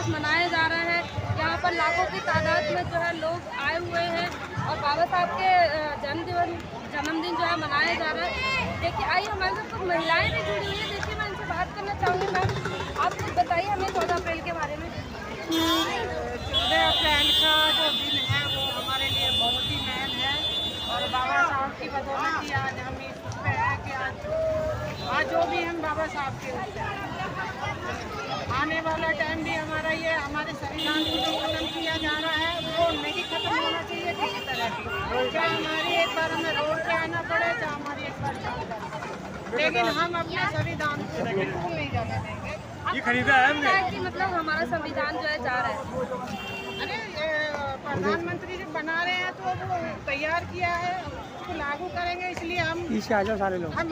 मनाया जा रहा है। यहाँ पर लाखों की तादाद में जो है लोग आए हुए हैं और बाबा साहब के जन्मदिन जो है मनाया जा रहा है। देखिए आइए हमारे साथ कुछ महिलाएं भी जुड़ी हुई है। देखिए मैं इनसे बात करना चाहूँगी। मैम आप कुछ बताइए हमें 14 अप्रैल के बारे में। 14 अप्रैल का जो दिन है वो हमारे लिए बहुत ही महत्व है और बाबा साहब की बदौलत ही आज हम इस पे हैं कि आज जो भी हम बाबा साहब के आने वाला टाइम भी हमारा ये हमारे संविधान को जो खत्म किया जा रहा है वो नहीं खत्म होना चाहिए किसी तरह की। चाहे हमारी एक बार हमें रोड पे आना पड़े, चाहे हमारी एक बार जाना, लेकिन हम अपने संविधान को बिल्कुल नहीं जाने देंगे। ये खरीदा है हमने कि मतलब हमारा संविधान जो है जा रहा है। अरे प्रधानमंत्री जब बना रहे हैं तो वो तैयार किया है, उसको लागू करेंगे, इसलिए हम इसे आ जाओ सारे लोग हम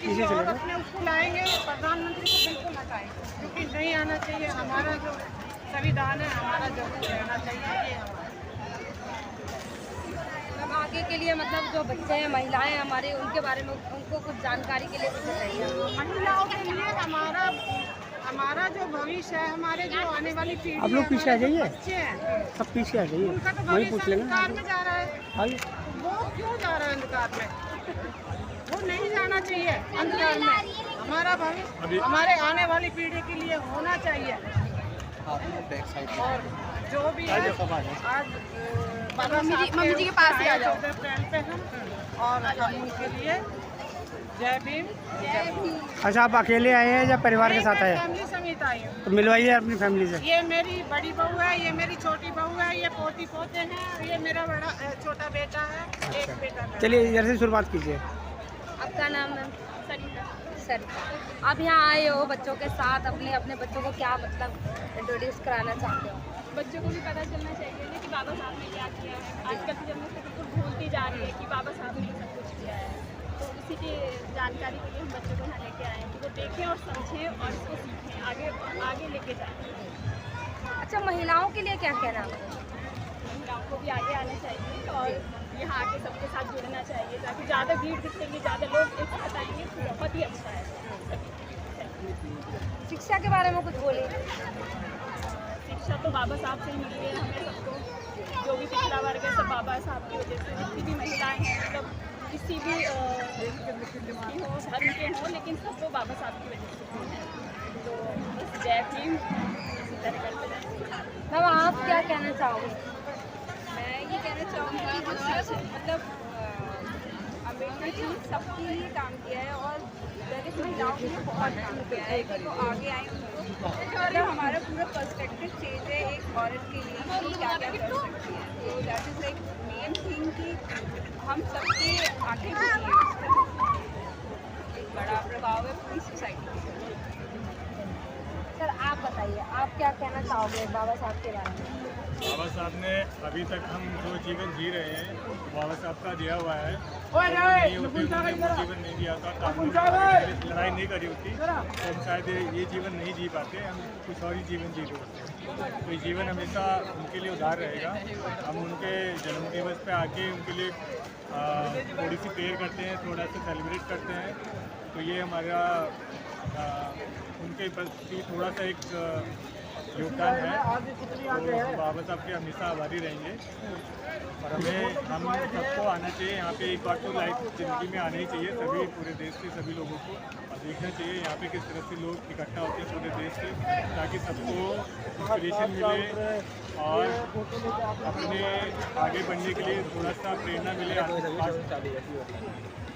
किसी और अपने उसको लाएंगे, प्रधानमंत्री को बिल्कुल हटाएंगे क्योंकि नहीं आना चाहिए। हमारा जो संविधान है हमारा जरूर रहना चाहिए। ये हम आगे के लिए मतलब जो बच्चे हैं महिलाएं हैं हमारे उनके बारे में उनको कुछ जानकारी के लिए कुछ बताइए। महिलाओं के लिए हमारा जो भविष्य है, हमारे जो आने वाली पीढ़ी आप लोग पीछे आ जाइए, बच्चे हैं सब पीछे आ जाइए, उनका तो वही भविष्य पूछ लेना। अंधकार में जा रहा है। आइए वो क्यों जा रहा है अंधकार में? वो नहीं जाना चाहिए अंधकार में। हमारा भविष्य हमारे आने वाली पीढ़ी के लिए होना चाहिए। और जो भी है आज बाबा मम्मी जी के पास ही आ जाओ 14 अप्रैल पे हम और हम उनके लिए जय भीम जय भीम। अच्छा आप अकेले आए हैं या परिवार के साथ आए हैं? फैमिली समेत आई हूँ। तो मिलवाइए अपनी फैमिली से। ये मेरी बड़ी बहू है, ये मेरी छोटी बहू है, ये पोती पोते हैं, ये मेरा बड़ा छोटा बेटा है, एक बेटा है। चलिए इधर से शुरुआत कीजिए। आपका नाम है? सरिता। आप यहाँ आए हो बच्चों के साथ, अपने बच्चों को क्या मतलब इंट्रोड्यूस कराना चाहते हो? बच्चों को भी पता चलना चाहिए ना कि बाबा साहब ने क्या किया है। आजकल की जनरेशन बिल्कुल भूलती जा रही है कि बाबा साहब ने सब कुछ किया है। तो उसी की जानकारी के लिए हम बच्चों को यहाँ लेके आए हैं कि वो देखें और समझें और इसको सीखें, आगे लेके जाएं। अच्छा महिलाओं के लिए क्या कहना है? महिलाओं को भी आगे आना चाहिए और यहाँ आके सबके साथ जुड़ना चाहिए ताकि ज़्यादा भीड़ दिखेंगे, ज़्यादा लोग एक साथ आएंगे तो बहुत ही अच्छा है। शिक्षा के बारे में कुछ बोलिए। शिक्षा तो बाबा साहब से ही मिली है हमें सबको। जो भी पिछड़ा वर्ग है सब बाबा साहब की वजह से, जितनी भी महिलाएं हैं मतलब किसी भी हो धर्म के हो लेकिन सब तो बाबा साहब की वजह से हैं। तो बस जय भीम इसी तरह करते रहें। मैम आप क्या कहना चाहोगे? मैं ये कहना चाहूँगी कि मतलब अम्बेडकर जी सबके लिए काम किया है और दलित महिलाओं के लिए बहुत काम किया है कि वो आगे आए, उनको मतलब हमारा पूरा पर्सपेक्टिव चेंज है एक औरत के लिए कि क्या क्या कर सकती है। तो that is like main thing कि हम सबके आगे एक बड़ा प्रभाव है पूरी सोसाइटी के। सर आप बताइए आप क्या कहना चाहोगे बाबा साहब के बारे में? बाबा साहब ने अभी तक हम जो जीवन जी रहे हैं बाबा साहब का दिया हुआ है। वो जीवन नहीं दिया था, कानून लड़ाई नहीं करी होती तो हम शायद ये जीवन नहीं जी पाते, हम कुछ और ही जीवन जी रहे होते। तो ये जीवन हमेशा उनके लिए उदार रहेगा। हम उनके जन्म दिवस पे आके उनके लिए थोड़ी सी प्रेयर करते हैं, थोड़ा सा सेलिब्रेट करते हैं। तो ये हमारा उनके प्रति थोड़ा सा एक योगदान है। तो बाबा साहब के हमेशा आभारी रहेंगे और हम सबको आना चाहिए यहाँ पे। एक बार तो लाइफ ज़िंदगी में आना ही चाहिए सभी, पूरे देश के सभी लोगों को, और देखना चाहिए यहाँ पे किस तरह से लोग इकट्ठा होते हैं पूरे देश से, ताकि सबको इंस्पिरेशन मिले और अपने आगे बढ़ने के लिए थोड़ा सा प्रेरणा मिले।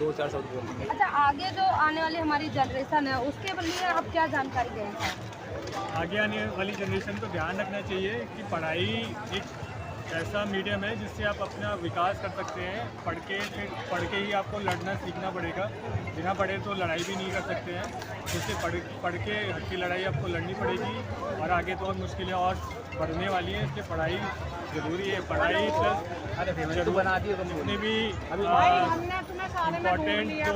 अच्छा आगे जो आने वाली हमारी जनरेशन है उसके लिए आप क्या जानकारी देंगे? आगे आने वाली जनरेशन को ध्यान रखना चाहिए कि पढ़ाई एक ऐसा मीडियम है जिससे आप अपना विकास कर सकते हैं। पढ़ के ही आपको लड़ना सीखना पड़ेगा, बिना पढ़े तो लड़ाई भी नहीं कर सकते हैं। जिससे पढ़ के हक की लड़ाई आपको लड़नी पड़ेगी और आगे तो और मुश्किलें और बढ़ने वाली हैं। इसलिए पढ़ाई ज़रूरी है। पढ़ाई प्लस जितने भी इम्पॉर्टेंट जो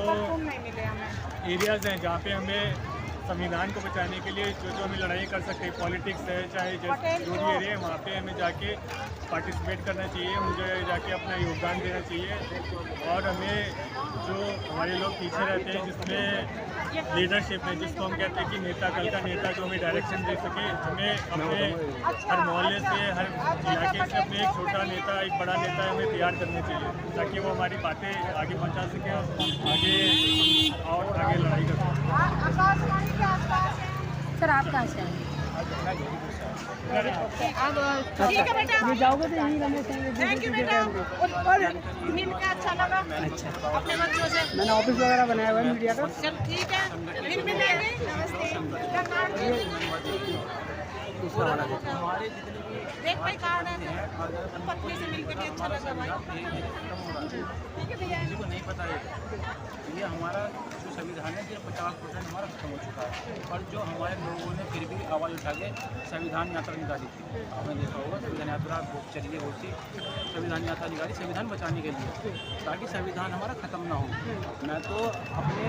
एरियाज़ हैं जहाँ पे हमें संविधान को बचाने के लिए जो हमें लड़ाई कर सकते हैं, पॉलिटिक्स है चाहे जो भी एरिया है, वहाँ पे हमें जाके पार्टिसिपेट करना चाहिए, मुझे जाके अपना योगदान देना चाहिए। और हमें जो हमारे लोग पीछे रहते हैं, जिसमें लीडरशिप है, जिसको हम कहते हैं कि नेता, कल का नेता जो हमें डायरेक्शन दे सके, हमें अपने हर मोहल्ले से, हर इलाके से अपने एक छोटा नेता, एक बड़ा नेता हमें तैयार करने चाहिए, ताकि वो हमारी बातें आगे पहुंचा सके और आगे लड़ाई कर सकें। सर आप कहाँ से हैं? अब ठीक है बेटा, ये जाओगे तो यहीं रहने चाहिए। थैंक यू बेटा। और मिल के अच्छा लगा अपने बच्चों से। मैंने ऑफिस वगैरह बनाया हुआ है मीडिया का। चल ठीक है, फिर मिलेंगे। दूसरा वाला देख भाई कार्ड है, पत्नी से मिलकर भी अच्छा लगा भाई। ठीक है भैया। किसी को नहीं पता है ये हमारा जो संविधान है ये 50% हमारा खत्म हो चुका है, और जो हमारे लोगों ने फिर भी आवाज़ उठा के संविधान यात्रा निकाली थी। आपने देखा होगा संविधान यात्रा चलिए होती, संविधान यात्रा निकाली संविधान बचाने के लिए, ताकि संविधान हमारा ख़त्म ना हो। मैं तो अपने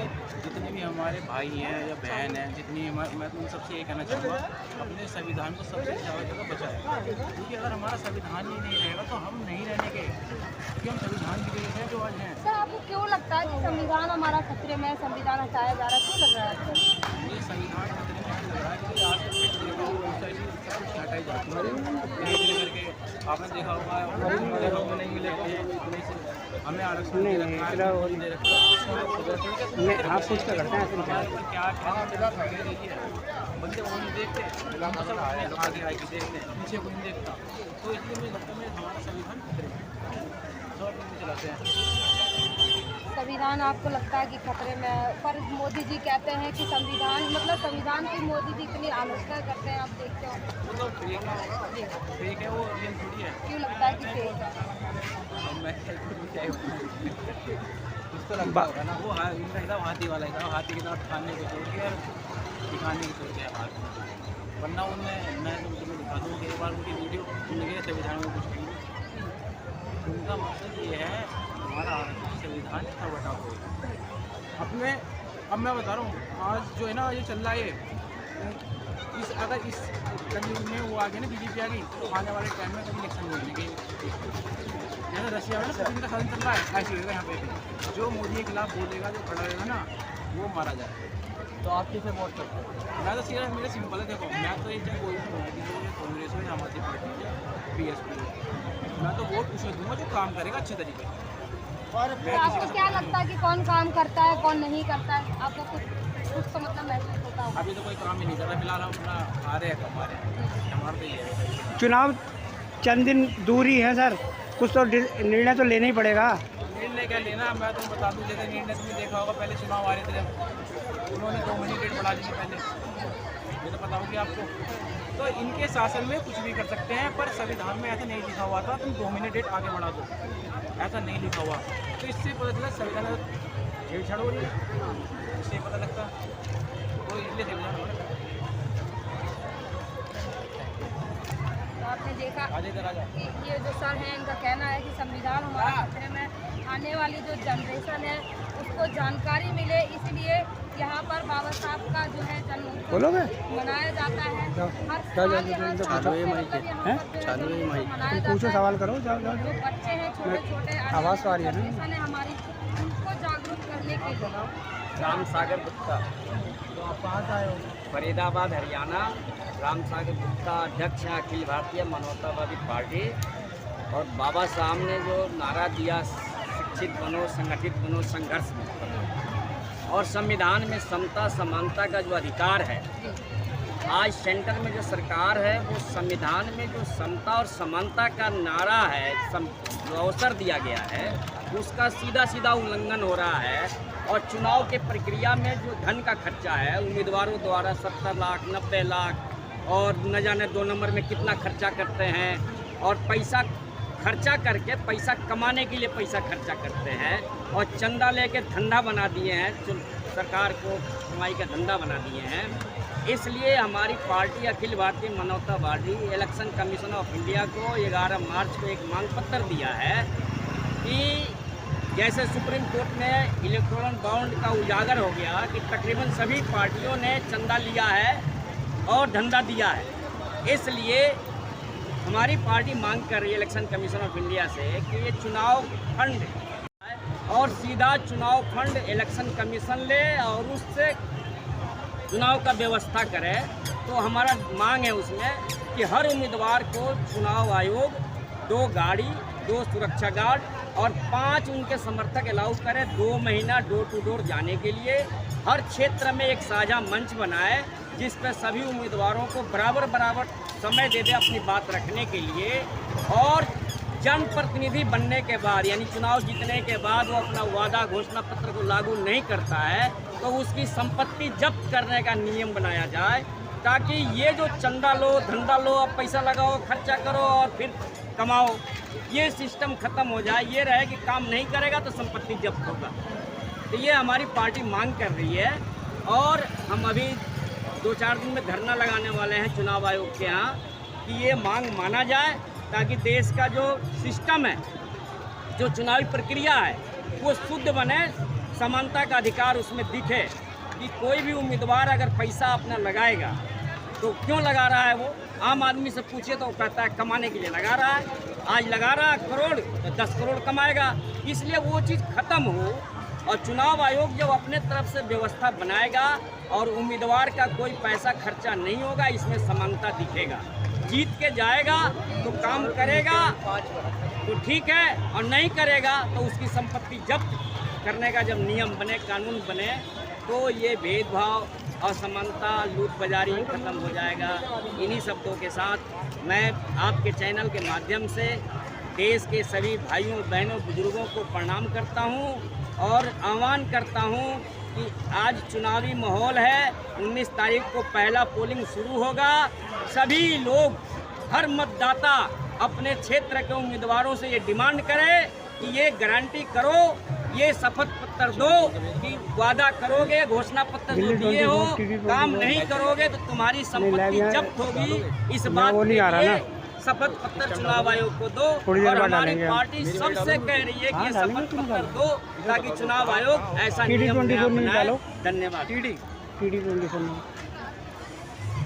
जितने भी हमारे भाई हैं या बहन हैं, जितनी मैं तो उन सबसे ये कहना चाहूँगा, अपने संविधान को सबसे ज़्यादा जगह बचाएं, क्योंकि अगर हमारा संविधान ही नहीं रहेगा तो हम नहीं रहने के, क्योंकि हम संविधान के लिए हैं जो आज हैं। सर आपको क्यों लगता है कि संविधान हमारा खतरे में है, संविधान हटाया जा रहा है, क्यों लग रहा है आपको? ये संविधान खतरे में लग रहा है, क्योंकि आज तक देखा होगा बहुत सारी चीज़ें हटाई जाती है धीरे धीरे करके। आपने देखा होगा नहीं मिले हमें आरक्षण दे रखा है, दे रखा है, आप कुछ का करते हैं ऐसे हमारे ऊपर क्या क्या बंदे वो नहीं देखते, सब आगे आगे देखते हैं, पीछे कोई नहीं देखता। तो इसलिए मुझे लगता है हमारा संविधान खतरे में सब चलाते हैं। संविधान आपको लगता है कि खतरे में है, पर मोदी जी कहते हैं कि संविधान मतलब संविधान की मोदी जी इतनी आलोचना करते हैं, आप देखते हो। वो तो फेक है, वो रियल थोड़ी है। क्यों लगता है कि फेक है? मैं क्या ही बताऊं। उसको लगता होगा ना, वो इनका हिसाब हाथी वाला हिसाब, हाथी के साथ खाने को छोड़ के और दिखाने की सोच है हाथ, वरना उनने मैं तुम्हें दिखा दूँ कि एक बार उनकी वीडियो उनके संविधान में कुछ नहीं, उनका मकसद ये है हमारा संविधान का बटाव हो अपने। अब मैं बता रहा हूँ आज जो है ना ये चल रहा है, अगर इस कलयुग में वो आ गया ना बीजेपी आ गई, तो आने वाले टाइम में कभी इलेक्शन नहीं होगी। जैसे रशिया में ना पुतिन का शासन चल रहा है, ऐसे होगा यहाँ पे भी। जो मोदी के खिलाफ बोलेगा, जो खड़ा रहेगा ना, वो मारा जाए। तो आप किसे वोट करते हो? मैं तो सीधा मेरा सिंपल है, देखो मैं तो ये चाहे कोई भी हो, कांग्रेस हो या आम आदमी पार्टी या BSP हो, मैं तो वोट उसे दूंगा जो काम करेगा अच्छे तरीके से। तो आपको क्या लगता है कि कौन काम करता है, कौन नहीं करता है? आपको कुछ तो मतलब महसूस होता होगा। अभी तो कोई काम ही नहीं कर रहा, फिलहाल हम अपना आ रहे हैं कमा रहे हैं, हमारा तो ये है। चुनाव चंद दिन दूर ही है सर, कुछ तो निर्णय तो लेना ही पड़ेगा। निर्णय क्या लेना, मैं तो बता दूँ, जैसे निर्णय में देखा होगा पहले चुनाव आ रहे थे, उन्होंने 2 महीने डेट बढ़ा दी थी पहले, ये तो पता होगी आपको। तो इनके शासन में कुछ भी कर सकते हैं, पर संविधान में ऐसा नहीं लिखा हुआ था तुम 2 महीने डेट आगे बढ़ा दो, ऐसा नहीं लिखा हुआ। तो इससे पता चला संविधान छेड़छाड़ हो रही है, इससे पता लगता, तो इसलिए संविधान हो रहा है। तो आपने देखा आगे इधर आ जाओ। कि ये जो सर हैं इनका कहना है कि संविधान हमारा खतरे में, आने वाली जो जनरेशन है उसको जानकारी मिले, इसलिए यहाँ पर बाबा साहब का जो है जन्म मनाया जाता है। हर साल यहाँ पूछो, सवाल करो, जाओ जाओ जो बच्चे हैं छोटे छोटे, आवाज़ आ रही है ना। जनरेशन है हमारी, उनको जागरूक करने के लिए। राम सागर गुप्ता, तो आप कहाँ से आए हो? फरीदाबाद हरियाणा। राम सागर गुप्ता अध्यक्ष हैं अखिल भारतीय मानवतावादी पार्टी। और बाबा साहब ने जो नारा दिया, शिक्षित बनो, संगठित बनो, संघर्ष में, और संविधान में समता समानता का जो अधिकार है, आज सेंटर में जो सरकार है वो संविधान में जो समता और समानता का नारा है, जो अवसर दिया गया है, उसका सीधा सीधा उल्लंघन हो रहा है। और चुनाव के प्रक्रिया में जो धन का खर्चा है उम्मीदवारों द्वारा 70 लाख 90 लाख और न जाने 2 नंबर में कितना खर्चा करते हैं, और पैसा खर्चा करके पैसा कमाने के लिए पैसा खर्चा करते हैं, और चंदा लेके धंधा बना दिए हैं, सरकार को कमाई का धंधा बना दिए हैं। इसलिए हमारी पार्टी अखिल भारतीय मानवतावादी इलेक्शन कमीशन ऑफ इंडिया को 11 मार्च को एक मांग पत्र दिया है कि जैसे सुप्रीम कोर्ट में इलेक्टोरल बॉन्ड का उजागर हो गया कि तकरीबन सभी पार्टियों ने चंदा लिया है और धंधा दिया है, इसलिए हमारी पार्टी मांग कर रही है इलेक्शन कमीशन ऑफ इंडिया से कि ये चुनाव फंड और सीधा चुनाव फंड इलेक्शन कमीशन ले और उससे चुनाव का व्यवस्था करे। तो हमारा मांग है उसमें कि हर उम्मीदवार को चुनाव आयोग 2 गाड़ी, 2 सुरक्षा गार्ड और 5 उनके समर्थक अलाउ करे 2 महीना डोर टू डोर जाने के लिए। हर क्षेत्र में एक साझा मंच बनाए जिस पर सभी उम्मीदवारों को बराबर समय दे दे अपनी बात रखने के लिए। और जनप्रतिनिधि बनने के बाद यानी चुनाव जीतने के बाद वो अपना वादा घोषणा पत्र को लागू नहीं करता है तो उसकी संपत्ति जब्त करने का नियम बनाया जाए, ताकि ये जो चंदा लो, धंधा लो, अब पैसा लगाओ, खर्चा करो और फिर कमाओ, ये सिस्टम खत्म हो जाए। ये रहे कि काम नहीं करेगा तो संपत्ति जब्त होगा। तो ये हमारी पार्टी मांग कर रही है और हम अभी 2-4 दिन में धरना लगाने वाले हैं चुनाव आयोग के यहाँ कि ये मांग माना जाए, ताकि देश का जो सिस्टम है, जो चुनावी प्रक्रिया है, वो शुद्ध बने, समानता का अधिकार उसमें दिखे कि कोई भी उम्मीदवार अगर पैसा अपना लगाएगा तो क्यों लगा रहा है। वो आम आदमी से पूछे तो कहता है कमाने के लिए लगा रहा है। आज लगा रहा है करोड़ तो 10 करोड़ कमाएगा। इसलिए वो चीज़ खत्म हो और चुनाव आयोग जब अपने तरफ से व्यवस्था बनाएगा और उम्मीदवार का कोई पैसा खर्चा नहीं होगा, इसमें समानता दिखेगा। जीत के जाएगा तो काम करेगा तो ठीक है, और नहीं करेगा तो उसकी संपत्ति जब्त करने का जब नियम बने, कानून बने, तो ये भेदभाव, असमानता, लूट बाजारी खत्म हो जाएगा। इन्हीं शब्दों के साथ मैं आपके चैनल के माध्यम से देश के सभी भाइयों बहनों बुजुर्गों को प्रणाम करता हूं और आह्वान करता हूं कि आज चुनावी माहौल है। 19 तारीख को पहला पोलिंग शुरू होगा। सभी लोग, हर मतदाता अपने क्षेत्र के उम्मीदवारों से ये डिमांड करे कि ये गारंटी करो, ये शपथ पत्र दो कि वादा करोगे, घोषणा पत्र जो दिए हो, काम नहीं करोगे तो तुम्हारी संपत्ति जब्त होगी। इस बात के लिए शपथ पत्र चुनाव आयोग को दो और हमारी पार्टी सबसे कह रही है कि शपथ पत्र दो ताकि चुनाव आयोग ऐसा नियम बनाए। धन्यवाद। TD24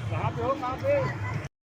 कहाँ पे हो, कहाँ पे?